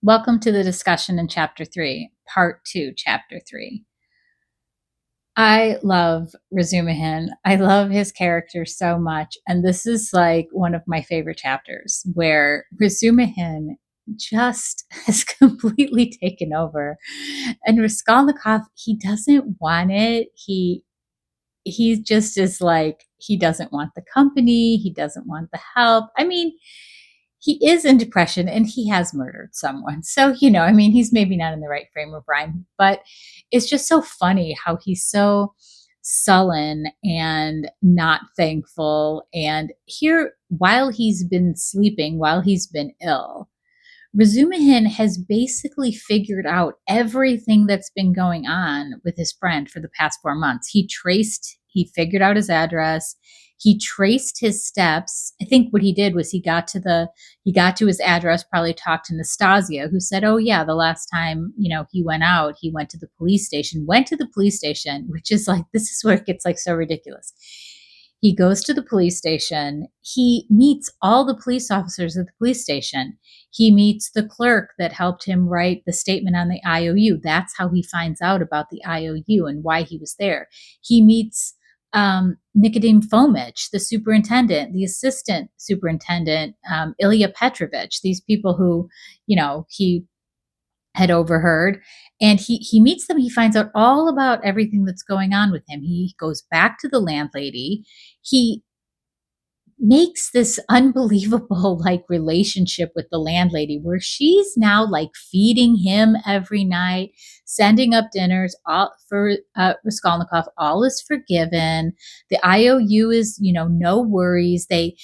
Welcome to the discussion in Chapter 3, Part 2, Chapter 3. I love Razumihin. I love his character so much. And this is like one of my favorite chapters where Razumihin just has completely taken over. And Raskolnikov, he doesn't want it. He just is like, he doesn't want the company. He doesn't want the help. I mean, he is in depression and he has murdered someone. So, he's maybe not in the right frame of mind, but it's just so funny how he's so sullen and not thankful. And here, while he's been sleeping, while he's been ill, Razumihin has basically figured out everything that's been going on with his friend for the past 4 months. He figured out his address. He traced his steps. I think what he did was he got to his address, probably talked to Nastasya, who said, "Oh yeah, the last time, he went out, he went to the police station, which is like, this is where it gets like so ridiculous. He goes to the police station. He meets all the police officers at the police station. He meets the clerk that helped him write the statement on the IOU. That's how he finds out about the IOU and why he was there. He meets Nikodim Fomich, the superintendent, the assistant superintendent, Ilya Petrovich, these people who, he had overheard. And he meets them. He finds out all about everything that's going on with him. He goes back to the landlady. He makes this unbelievable like relationship with the landlady where she's now like feeding him every night, sending up dinners all for Raskolnikov. All is forgiven. The IOU is, no worries. They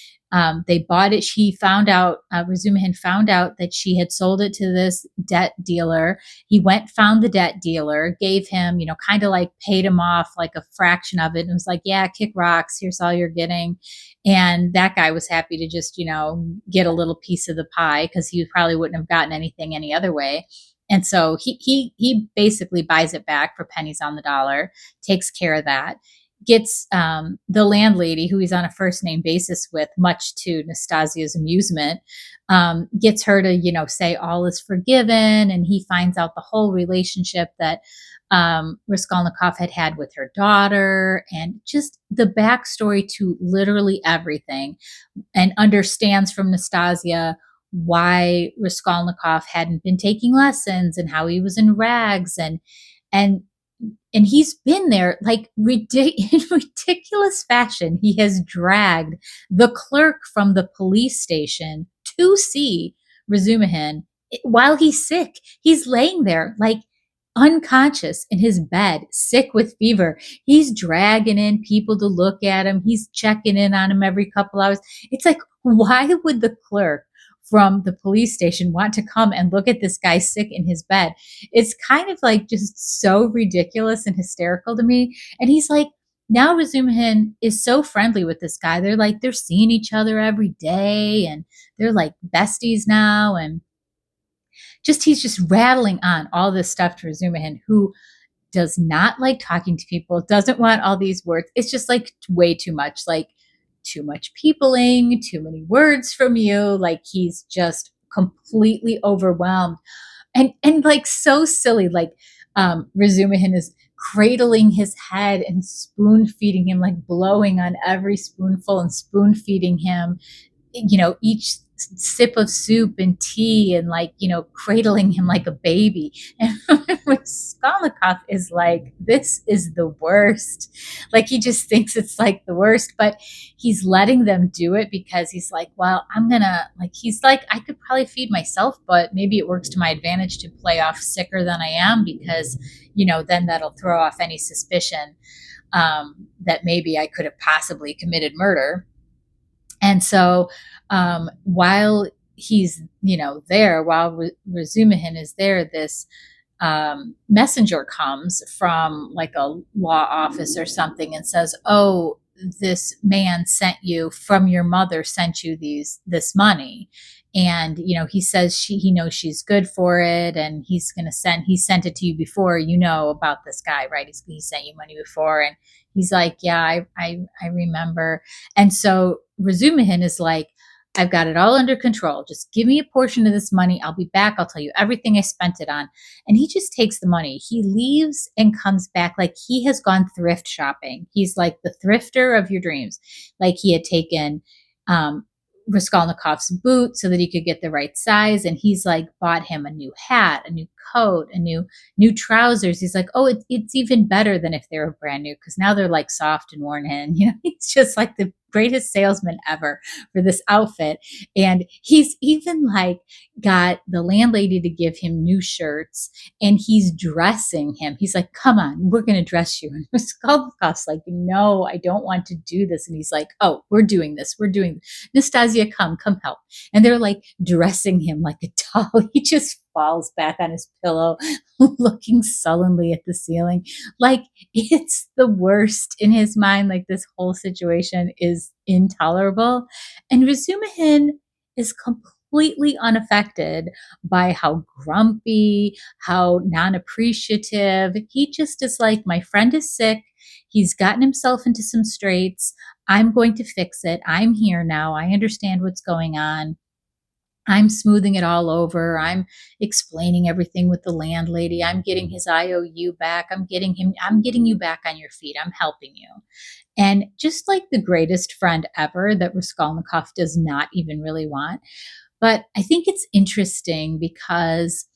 bought it. She found out, Razumihin found out that she had sold it to this debt dealer. He went, found the debt dealer, gave him, kind of like paid him off like a fraction of it, and was like, yeah, kick rocks. Here's all you're getting. And that guy was happy to just, get a little piece of the pie because he probably wouldn't have gotten anything any other way. And so he basically buys it back for pennies on the dollar, takes care of that, gets the landlady, who he's on a first name basis with, much to Nastasya's amusement, gets her to, say all is forgiven. And he finds out the whole relationship that Raskolnikov had with her daughter and just the backstory to literally everything, and understands from Nastasya why Raskolnikov hadn't been taking lessons and how he was in rags, and he's been there like in ridiculous fashion. He has dragged the clerk from the police station to see Razumihin while he's sick. He's laying there like unconscious in his bed, sick with fever. He's dragging in people to look at him. He's checking in on him every couple hours. It's like, why would the clerk from the police station want to come and look at this guy sick in his bed? It's kind of like just so ridiculous and hysterical to me. And he's like, now Razumihin is so friendly with this guy. They're seeing each other every day and they're like besties now. And he's just rattling on all this stuff to Razumihin, who does not like talking to people, doesn't want all these words. It's just like way too much, like too much peopling, too many words from you. Like he's just completely overwhelmed and like so silly. Like Razumihin is cradling his head and spoon feeding him, like blowing on every spoonful and spoon feeding him, each sip of soup and tea, and like, cradling him like a baby. And Raskolnikov is like, this is the worst. Like he just thinks it's like the worst, but he's letting them do it because he's like, well, he's like, I could probably feed myself, but maybe it works to my advantage to play off sicker than I am because, then that'll throw off any suspicion that maybe I could have possibly committed murder. And so while he's, there, while Razumihin is there, this messenger comes from like a law office or something and says, oh, this man from your mother sent you this money. And, he says he knows she's good for it. And he sent it to you before, about this guy, right? He sent you money before. And he's like, yeah, I remember. And so Razumihin is like, I've got it all under control. Just give me a portion of this money. I'll be back. I'll tell you everything I spent it on. And he just takes the money. He leaves and comes back like he has gone thrift shopping. He's like the thrifter of your dreams. Like he had taken Raskolnikov's boot so that he could get the right size. And he's like bought him a new hat, a new coat, a new trousers. He's like, oh, it's even better than if they were brand new because now they're like soft and worn in. He's just like the greatest salesman ever for this outfit. And he's even like got the landlady to give him new shirts and he's dressing him. He's like, come on, we're going to dress you. And Raskolnikov's like, no, I don't want to do this. And he's like, oh, we're doing this. We're doing this. Nastasya, come help. And they're like dressing him like a doll. He just falls back on his pillow, looking sullenly at the ceiling. Like it's the worst in his mind. Like this whole situation is intolerable. And Razumihin is completely unaffected by how grumpy, how non-appreciative. He just is like, my friend is sick. He's gotten himself into some straits. I'm going to fix it. I'm here now. I understand what's going on. I'm smoothing it all over. I'm explaining everything with the landlady. I'm getting his IOU back. I'm getting you back on your feet. I'm helping you. And just like the greatest friend ever that Raskolnikov does not even really want. But I think it's interesting because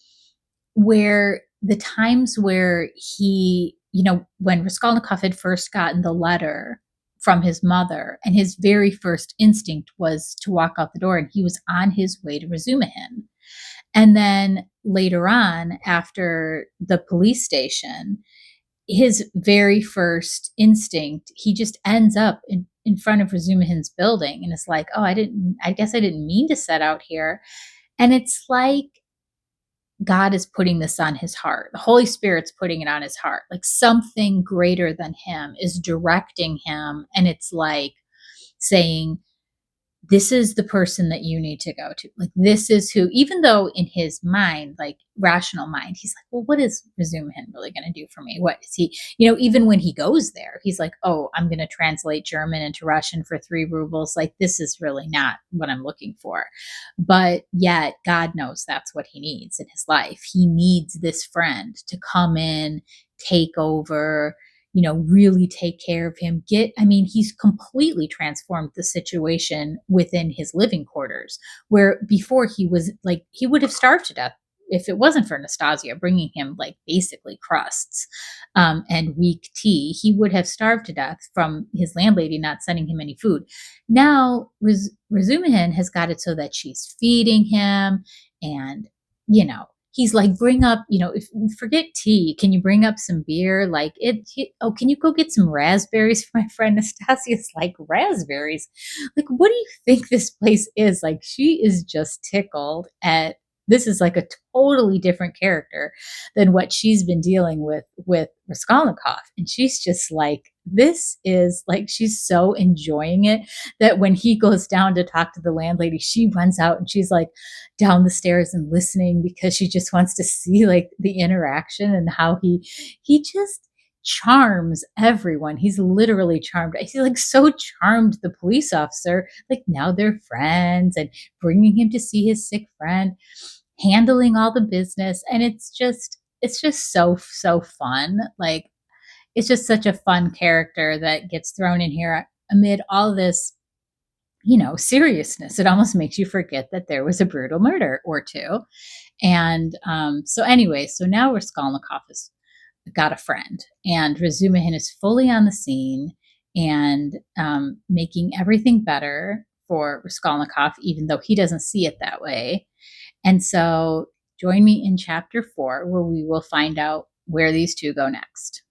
where the times where he, when Raskolnikov had first gotten the letter from his mother, and his very first instinct was to walk out the door, and he was on his way to Razumihin. And then later on, after the police station, his very first instinct, he just ends up in front of Razumihin's building, and it's like, oh, I guess I didn't mean to set out here. And it's like God is putting this on his heart. The Holy Spirit's putting it on his heart. Like something greater than him is directing him. And it's like saying, this is the person that you need to go to. Like, this is who, even though in his mind, like rational mind, he's like, well, what is Razumihin really going to do for me? What is he, even when he goes there, he's like, oh, I'm going to translate German into Russian for 3 rubles. Like, this is really not what I'm looking for. But yet God knows that's what he needs in his life. He needs this friend to come in, take over, really take care of him. He's completely transformed the situation within his living quarters, where before he was like, he would have starved to death if it wasn't for Nastasya bringing him like basically crusts and weak tea. He would have starved to death from his landlady not sending him any food. Now Razumihin has got it so that she's feeding him, and he's like, bring up, if forget tea, can you bring up some beer? Like can you go get some raspberries for my friend Nastasya's like, raspberries? Like, what do you think this place is? Like, she is just tickled at, this is like a totally different character than what she's been dealing with Raskolnikov. And she's just like, this is like, she's so enjoying it that when he goes down to talk to the landlady, she runs out and she's like down the stairs and listening because she just wants to see like the interaction and how he just charms everyone. He's literally charmed. He's like so charmed the police officer. Like now they're friends and bringing him to see his sick friend, handling all the business. And it's just so fun. Like, it's just such a fun character that gets thrown in here amid all this, seriousness. It almost makes you forget that there was a brutal murder or two. And so now Raskolnikov has got a friend, and Razumihin is fully on the scene and making everything better for Raskolnikov, even though he doesn't see it that way. And so join me in chapter 4, where we will find out where these two go next.